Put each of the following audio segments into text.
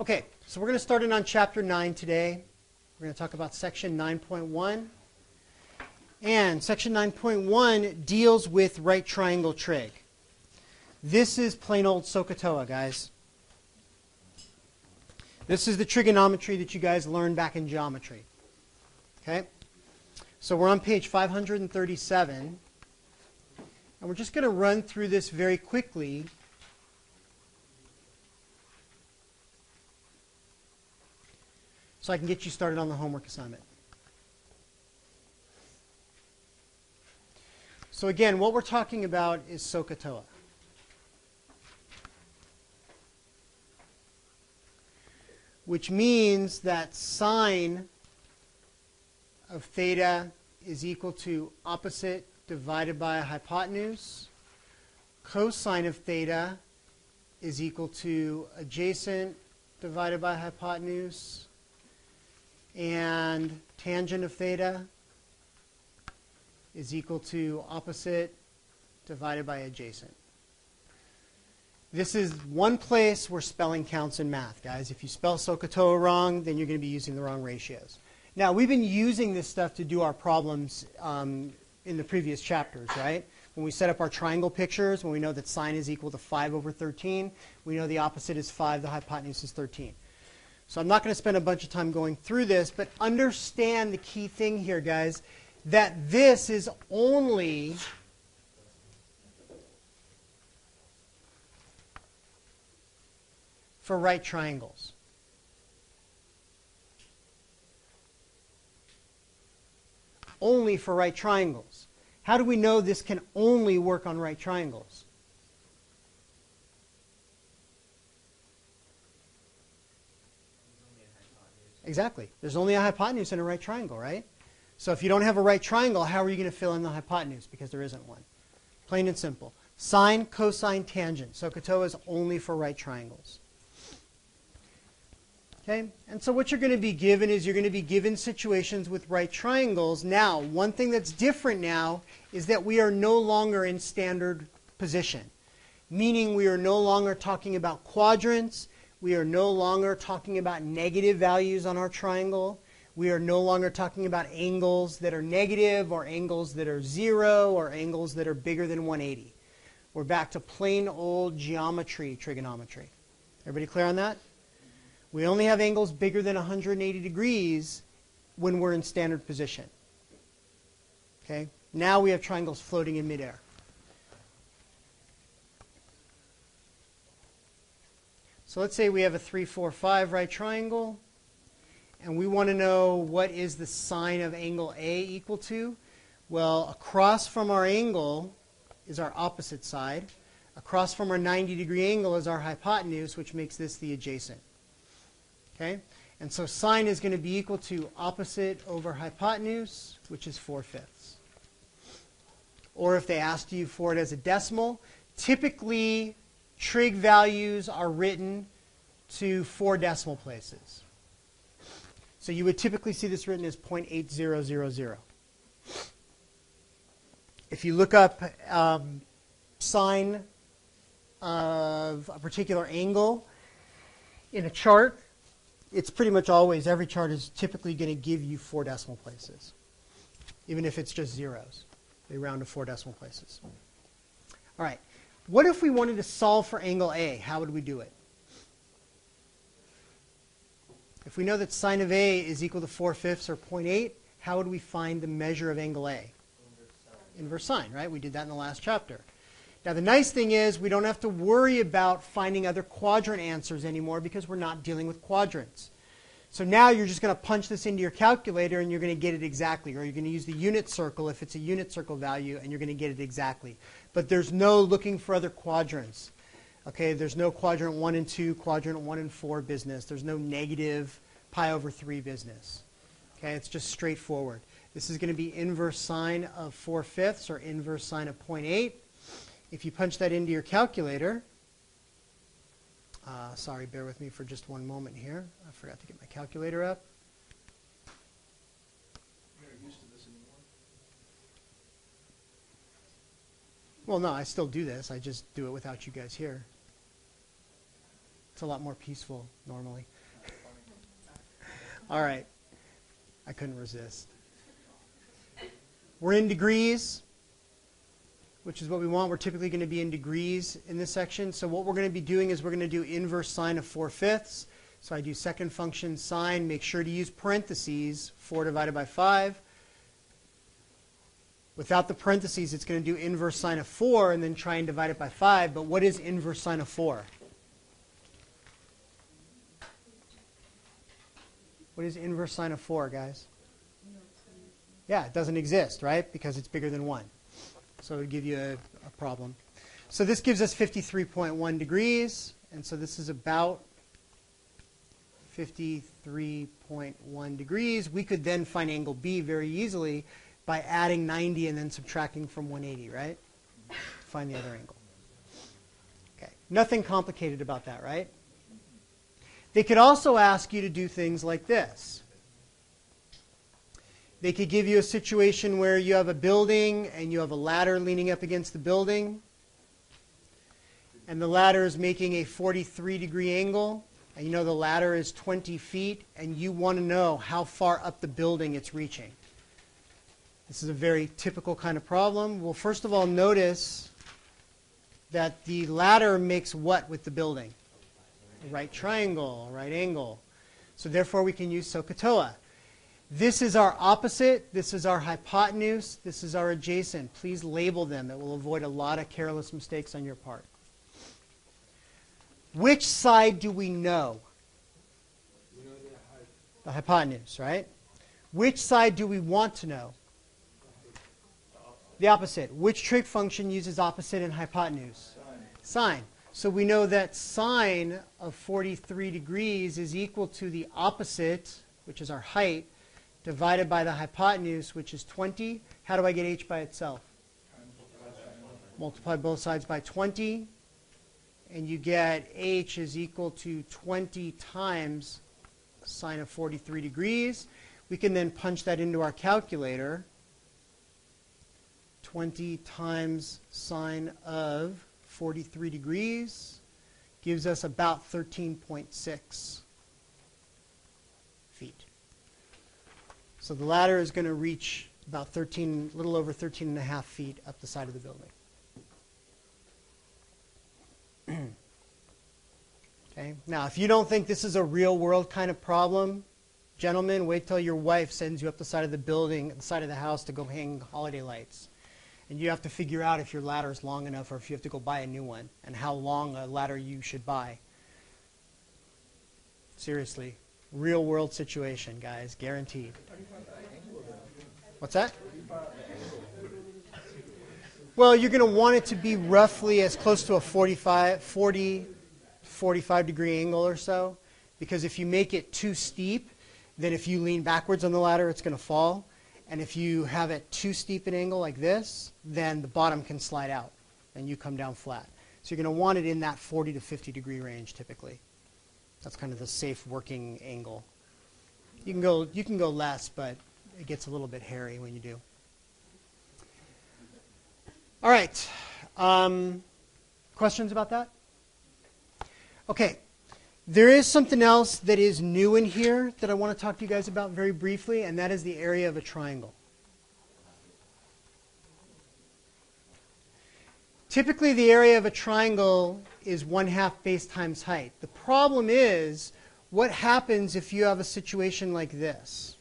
Okay, so we're going to start in on Chapter 9 today. We're going to talk about Section 9.1. And Section 9.1 deals with right triangle trig. This is plain old SOHCAHTOA, guys. This is the trigonometry that you guys learned back in geometry. Okay? So we're on page 537. And we're just going to run through this very quickly. So I can get you started on the homework assignment. So again, what we're talking about is SOHCAHTOA. Which means that sine of theta is equal to opposite divided by a hypotenuse. Cosine of theta is equal to adjacent divided by hypotenuse. And tangent of theta is equal to opposite divided by adjacent. This is one place where spelling counts in math, guys. If you spell SOHCAHTOA wrong, then you're going to be using the wrong ratios. Now, we've been using this stuff to do our problems in the previous chapters, right? When we set up our triangle pictures, when we know that sine is equal to 5 over 13, we know the opposite is 5, the hypotenuse is 13. So I'm not going to spend a bunch of time going through this, but understand the key thing here, guys, that this is only for right triangles. Only for right triangles. How do we know this can only work on right triangles? Exactly. There's only a hypotenuse in a right triangle, right? So if you don't have a right triangle, how are you going to fill in the hypotenuse? Because there isn't one. Plain and simple. Sine, cosine, tangent. SOHCAHTOA is only for right triangles. Okay? And so what you're going to be given is you're going to be given situations with right triangles. Now, one thing that's different now is that we are no longer in standard position. Meaning we are no longer talking about quadrants. We are no longer talking about negative values on our triangle. We are no longer talking about angles that are negative or angles that are 0 or angles that are bigger than 180. We're back to plain old geometry, trigonometry. Everybody clear on that? We only have angles bigger than 180 degrees when we're in standard position. Okay? Now we have triangles floating in midair. So let's say we have a 3, 4, 5 right triangle, and we want to know what is the sine of angle A equal to. Well, across from our angle is our opposite side. Across from our 90-degree angle is our hypotenuse, which makes this the adjacent. Okay? And so sine is going to be equal to opposite over hypotenuse, which is 4/5. Or if they asked you for it as a decimal, typically trig values are written to 4 decimal places. So you would typically see this written as 0.8000. If you look up sine of a particular angle in a chart, it's pretty much always, every chart is typically going to give you 4 decimal places. Even if it's just zeros. They round to 4 decimal places. All right. What if we wanted to solve for angle A? How would we do it? If we know that sine of A is equal to 4/5 or 0.8, how would we find the measure of angle A? Inverse sine, right? We did that in the last chapter. Now the nice thing is we don't have to worry about finding other quadrant answers anymore because we're not dealing with quadrants. So now you're just going to punch this into your calculator and you're going to get it exactly. Or you're going to use the unit circle if it's a unit circle value and you're going to get it exactly. But there's no looking for other quadrants. Okay, there's no quadrant 1 and 2, quadrant 1 and 4 business. There's no negative pi over 3 business. Okay, it's just straightforward. This is going to be inverse sine of 4/5 or inverse sine of 0.8. If you punch that into your calculator, sorry, bear with me for just one moment here. I forgot to get my calculator up. You're not used to this anymore. Well, no, I still do this. I just do it without you guys here. It's a lot more peaceful normally. All right. I couldn't resist. We're in degrees, which is what we want. We're typically going to be in degrees in this section. So what we're going to be doing is we're going to do inverse sine of 4/5. So I do second function sine. Make sure to use parentheses, 4 divided by 5. Without the parentheses, it's going to do inverse sine of 4 and then try and divide it by 5. But what is inverse sine of 4? What is inverse sine of 4, guys? Yeah, it doesn't exist, right? Because it's bigger than 1. So it would give you a problem. So this gives us 53.1 degrees. And so this is about 53.1 degrees. We could then find angle B very easily by adding 90 and then subtracting from 180, right? To find the other angle. Okay, nothing complicated about that, right? They could also ask you to do things like this. They could give you a situation where you have a building and you have a ladder leaning up against the building. And the ladder is making a 43-degree angle. And you know the ladder is 20 feet. And you want to know how far up the building it's reaching. This is a very typical kind of problem. Well, first of all, notice that the ladder makes what with the building? A right triangle, a right angle. So therefore, we can use SOHCAHTOA. This is our opposite. This is our hypotenuse. This is our adjacent. Please label them. It will avoid a lot of careless mistakes on your part. Which side do we know? The hypotenuse, right? Which side do we want to know? The opposite. Which trig function uses opposite and hypotenuse? Sine. So we know that sine of 43 degrees is equal to the opposite, which is our height, divided by the hypotenuse, which is 20. How do I get h by itself? Multiply both sides by 20. And you get h is equal to 20 times sine of 43 degrees. We can then punch that into our calculator. 20 times sine of 43 degrees gives us about 13.6 feet. So the ladder is going to reach about a little over 13 and a half feet up the side of the building. Okay. Now, if you don't think this is a real world kind of problem, gentlemen, wait till your wife sends you up the side of the building, the side of the house to go hang holiday lights. And you have to figure out if your ladder is long enough or if you have to go buy a new one and how long a ladder you should buy. Seriously. Real world situation, guys. Guaranteed. What's that? Well, you're going to want it to be roughly as close to a 45 degree angle or so. Because if you make it too steep, then if you lean backwards on the ladder, it's going to fall. And if you have it too steep an angle like this, then the bottom can slide out and you come down flat. So you're going to want it in that 40 to 50 degree range typically. That's kind of the safe working angle. You can go less, but it gets a little bit hairy when you do. All right. Questions about that? Okay. There is something else that is new in here that I want to talk to you guys about very briefly, and that is the area of a triangle. Typically, the area of a triangle is 1/2 base times height. The problem is, what happens if you have a situation like this?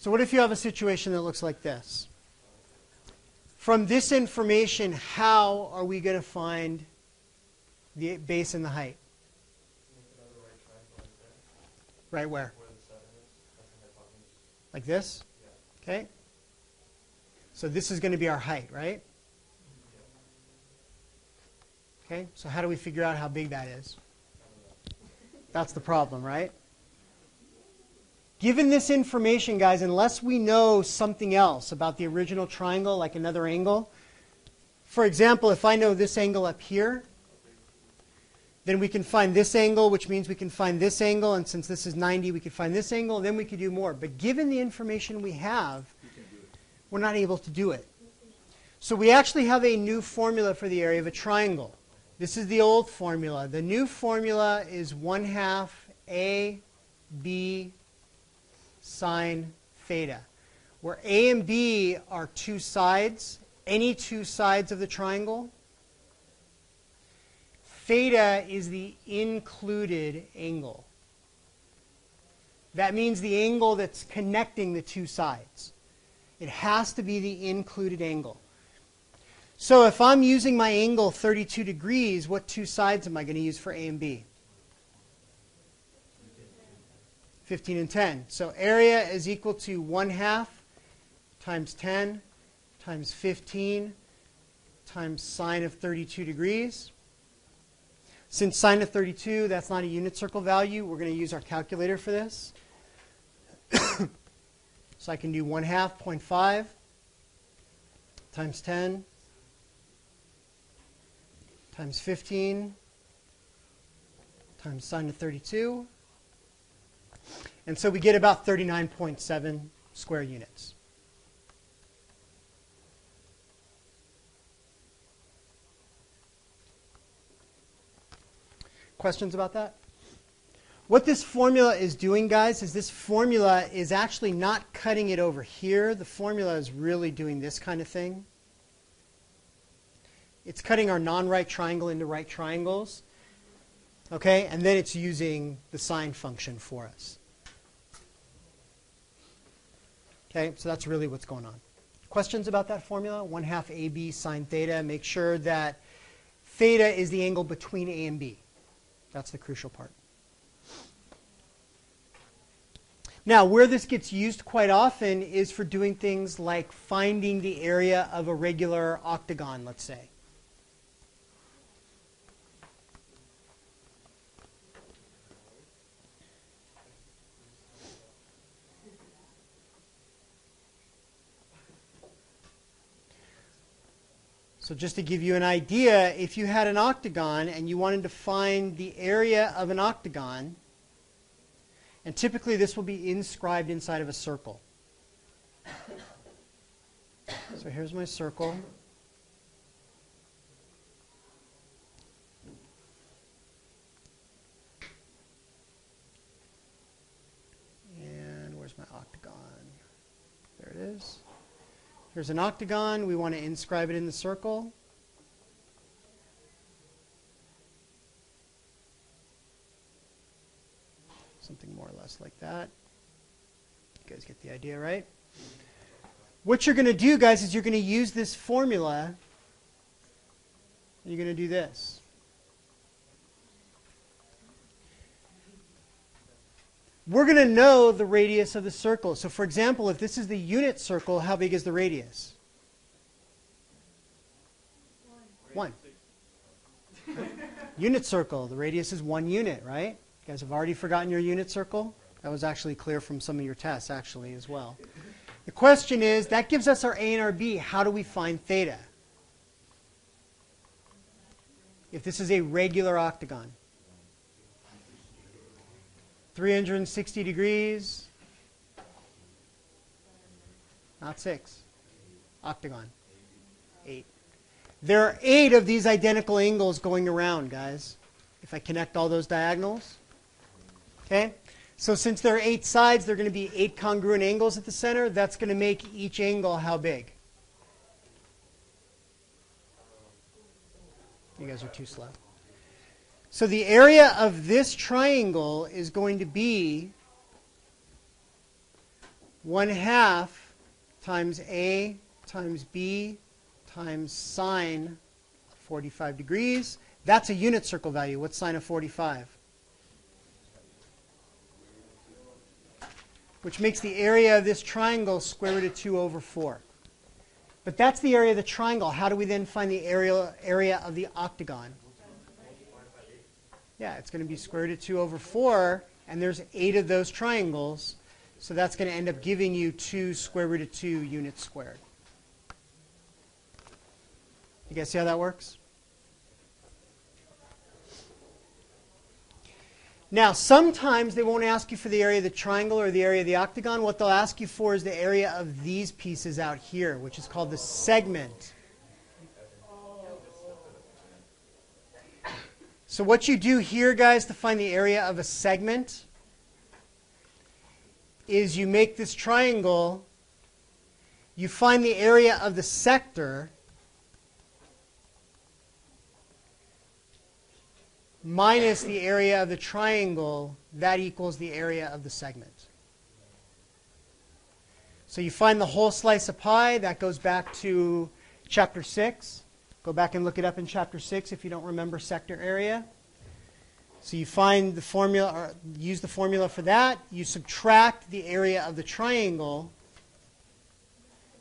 So what if you have a situation that looks like this? From this information, how are we going to find the base and the height? Right where? Like this? Okay. So this is going to be our height, right? Okay. So how do we figure out how big that is? That's the problem, right? Given this information, guys, unless we know something else about the original triangle, like another angle, for example, if I know this angle up here, Then we can find this angle, which means we can find this angle. And since this is 90, we can find this angle. And then we could do more. But given the information we have, we're not able to do it. So we actually have a new formula for the area of a triangle. This is the old formula. The new formula is 1/2 AB sine theta, where A and B are two sides, any two sides of the triangle. Theta is the included angle. That means the angle that's connecting the two sides. It has to be the included angle. So if I'm using my angle 32 degrees, what two sides am I going to use for A and B? 15 and 10. So area is equal to 1/2 times 10 times 15 times sine of 32 degrees. Since sine of 32, that's not a unit circle value, we're going to use our calculator for this. So I can do 1/2, 0.5 times 10 times 15 times sine of 32. And so we get about 39.7 square units. Questions about that? What this formula is doing, guys, is this formula is actually not cutting it over here. The formula is really doing this kind of thing. It's cutting our non-right triangle into right triangles. Okay, and then it's using the sine function for us. Okay, so that's really what's going on. Questions about that formula? 1/2 AB sine theta. Make sure that theta is the angle between A and B. That's the crucial part. Now, where this gets used quite often is for doing things like finding the area of a regular octagon, let's say. So just to give you an idea, if you had an octagon and you wanted to find the area of an octagon, and typically this will be inscribed inside of a circle. So here's my circle. And where's my octagon? There it is. Here's an octagon. We want to inscribe it in the circle. Something more or less like that. You guys get the idea, right? What you're going to do, guys, is you're going to use this formula. And you're going to do this. We're going to know the radius of the circle. So for example, if this is the unit circle, how big is the radius? 1. Unit circle, the radius is 1 unit, right? You guys have already forgotten your unit circle? That was actually clear from some of your tests, actually, as well. The question is, that gives us our A and our B. How do we find theta? If this is a regular octagon. 360 degrees, not 6, octagon, 8. There are 8 of these identical angles going around, guys, if I connect all those diagonals. Okay, so since there are 8 sides, there are going to be 8 congruent angles at the center. That's going to make each angle how big? You guys are too slow. So the area of this triangle is going to be 1/2 times A times B times sine 45 degrees. That's a unit circle value. What's sine of 45? Which makes the area of this triangle square root of 2 over 4. But that's the area of the triangle. How do we then find the area of the octagon? Yeah, it's going to be square root of 2 over 4, and there's 8 of those triangles, so that's going to end up giving you 2 square root of 2 units squared. You guys see how that works? Now, sometimes they won't ask you for the area of the triangle or the area of the octagon. What they'll ask you for is the area of these pieces out here, which is called the segment. So what you do here, guys, to find the area of a segment is you make this triangle, you find the area of the sector minus the area of the triangle, that equals the area of the segment. So you find the whole slice of pie, that goes back to chapter 6. Go back and look it up in chapter 6 if you don't remember sector area. So you find the formula, or use the formula for that. You subtract the area of the triangle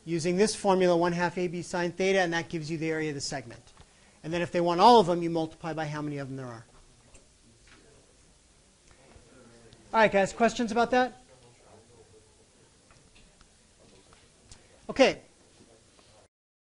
using this formula, 1/2 AB sine theta, and that gives you the area of the segment. And then if they want all of them, you multiply by how many of them there are. All right, guys, questions about that? Okay.